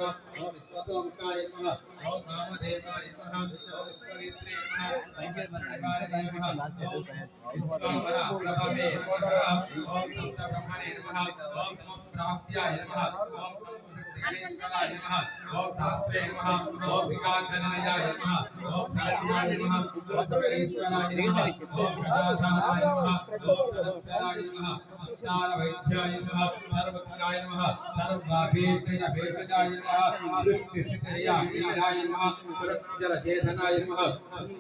ओम विश्वतोमुखाय नमः ओम वामदेवाय नमः ओम विश्वनेत्रे नमः ओम विश्वनिवारणे नमः ओम विश्वावराभवे नमः ओम सप्तब्रह्मणे नमः ओम समप्राप्त्याय नमः ओम देवेश्वराय नमः ओम शास्त्रे नमः ओम विकागणाय नमः ओम शरण्याय नमः ओम शबरीश्वराय नमः ओम सदाधाराय नमः ओम सदस्वराय नमः सारवैद्याय नमः सर्वज्ञाय नमः सर्वाभीषण भेषजाय नमः दृष्टिसिद्धयाय नमः सुरक्षरचेतनाय नमः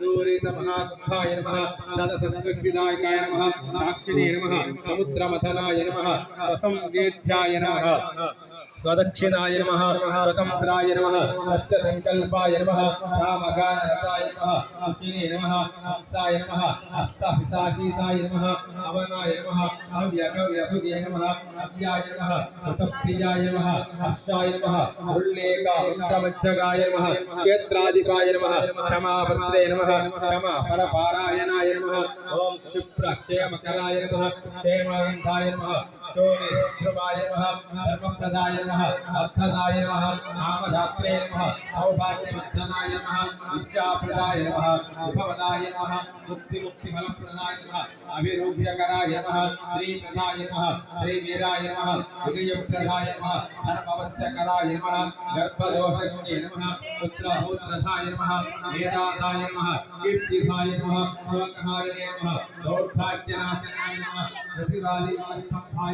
सूरित महात्माय नमः सदसद्विदायकाय नमः साक्षिणे नमः समुद्रमथनाय नमः असंवेद्याय नमः स्वदक्षिणाय नमः स्वतंत्राय नमः सत्यसंकल्पाय नमः रामगानरताय नमः अग्निने नमः हंसाय नमः हस्तपिशाचीसाय नमः अवनाय नमः अव्यभुजे नमः अव्याय नमः कृतप्रियाय नमः हर्षाय नमः उल्लेखमज्जगाय नमः क्षेत्राधिपाय नमः क्षमापत्रे नमः क्षमा परपारायणाय नमः ओम क्षिप्रक्षेमकराय नमः क्षेमानन्दाय नमः शोभिध्रुवाय नमः धर्मप्रदाय नमः अर्थदाय नमः नामधात्रे नमः सौभाग्यवर्धनाय नमः विद्याप्रदाय नमः विभवदाय नमः मुक्तिफलप्रदाय नमः अभिरूप्यकराय नमः श्रीप्रदाय नमः श्रीवीराय नमः विजयप्रदाय नमः धर्मवश्यकराय नमः गर्भदोषज्ञे नमः पुत्रहौत्रधाय नमः वेदादाय नमः कीर्तिधाय नमः शोकहारिणे नमः दौर्भाग्यनाशनाय नमः प्रतिवादिनाय नमः